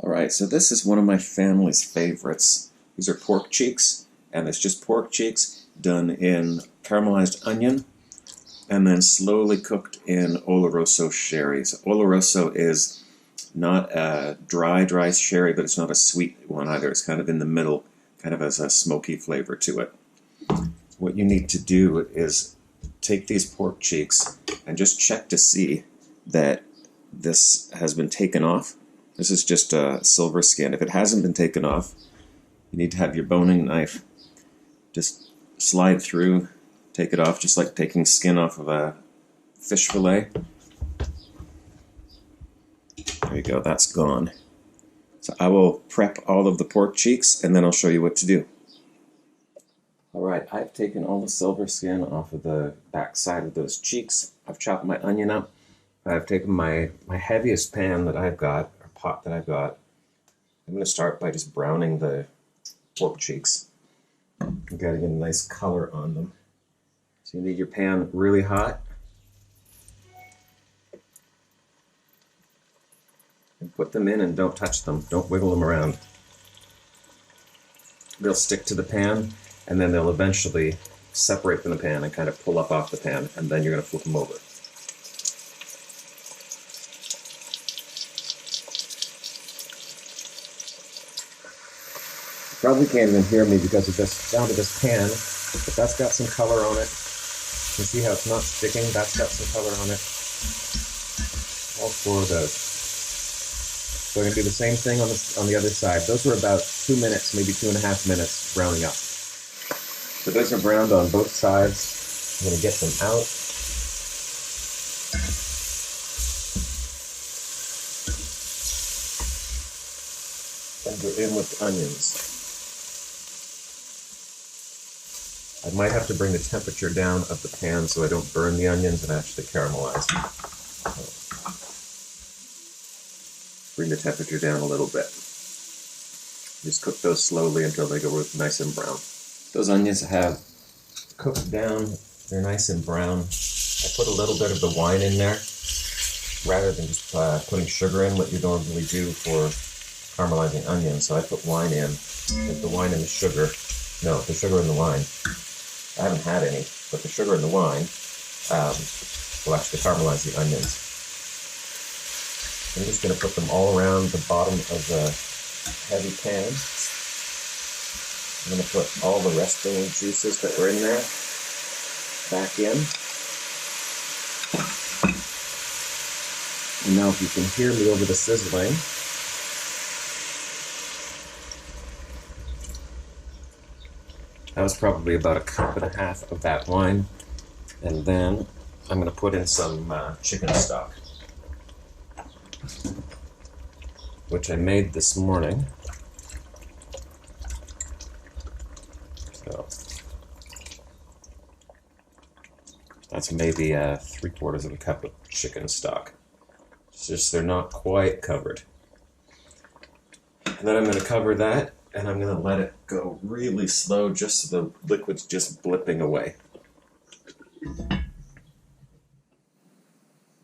Alright, so this is one of my family's favorites. These are pork cheeks, and it's just pork cheeks done in caramelized onion and then slowly cooked in Oloroso Sherry. So Oloroso is not a dry sherry, but it's not a sweet one either. It's kind of in the middle, kind of has a smoky flavor to it. What you need to do is take these pork cheeks and just check to see that this has been taken off. This is just a silver skin. If it hasn't been taken off, you need to have your boning knife just slide through, take it off, just like taking skin off of a fish fillet. There you go, that's gone. So I will prep all of the pork cheeks and then I'll show you what to do. Alright, I've taken all the silver skin off of the back side of those cheeks. I've chopped my onion up. I've taken my heaviest pan that I've got, or pot that I've got. I'm going to start by just browning the pork cheeks and getting a nice color on them. So you need your pan really hot. And put them in and don't touch them. Don't wiggle them around. They'll stick to the pan and then they'll eventually separate from the pan and kind of pull up off the pan, and then you're going to flip them over. You probably can't even hear me because of this sound of this pan, but that's got some color on it. You can see how it's not sticking. That's got some color on it. All four of those. So we're going to do the same thing on the other side. Those were about 2 minutes, maybe 2.5 minutes browning up. So those are browned on both sides. I'm going to get them out. And we're in with onions. I might have to bring the temperature down of the pan so I don't burn the onions and actually caramelize. Bring the temperature down a little bit. Just cook those slowly until they go nice and brown. Those onions have cooked down, they're nice and brown. I put a little bit of the wine in there, rather than just putting sugar in, what you normally do for caramelizing onions. So I put wine in, the wine and the sugar, no, the sugar and the wine. I haven't had any, but the sugar and the wine will actually caramelize the onions. I'm just going to put them all around the bottom of the heavy pan. I'm going to put all the resting juices that were in there back in. And now if you can hear me over the sizzling, that was probably about 1.5 cups of that wine. And then I'm going to put in some chicken stock, which I made this morning. So that's maybe 3/4 cup of chicken stock. It's just they're not quite covered. And then I'm going to cover that, and I'm going to let it go really slow, just so the liquid's just blipping away.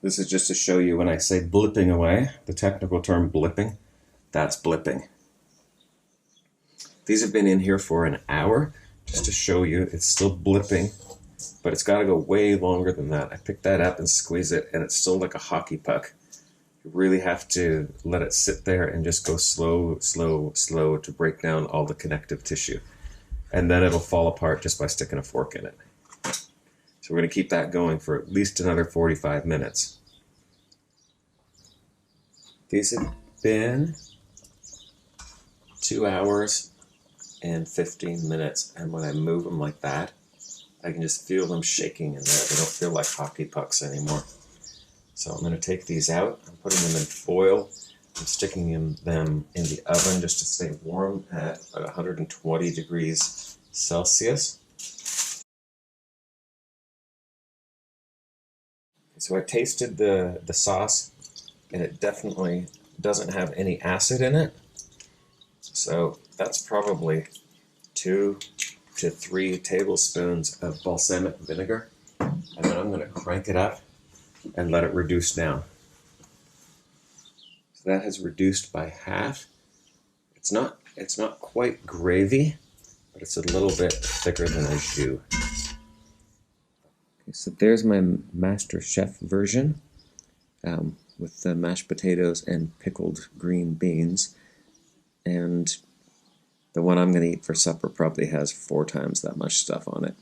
This is just to show you when I say blipping away, the technical term blipping, that's blipping. These have been in here for an hour, just to show you it's still blipping, but it's got to go way longer than that. I picked that up and squeeze it, and it's still like a hockey puck. You really have to let it sit there and just go slow, slow, slow to break down all the connective tissue. And then it'll fall apart just by sticking a fork in it. So we're going to keep that going for at least another 45 minutes. These have been 2 hours and 15 minutes, and when I move them like that, I can just feel them shaking in there. They don't feel like hockey pucks anymore. So I'm going to take these out. I'm putting them in foil. I'm sticking them in the oven just to stay warm at about 120 degrees Celsius. So I tasted the sauce, and it definitely doesn't have any acid in it. So that's probably 2 to 3 tablespoons of balsamic vinegar. And then I'm going to crank it up and let it reduce down. So that has reduced by half. It's not quite gravy, but it's a little bit thicker than a jus. Okay, so there's my Master Chef version with the mashed potatoes and pickled green beans. And the one I'm going to eat for supper probably has 4 times that much stuff on it.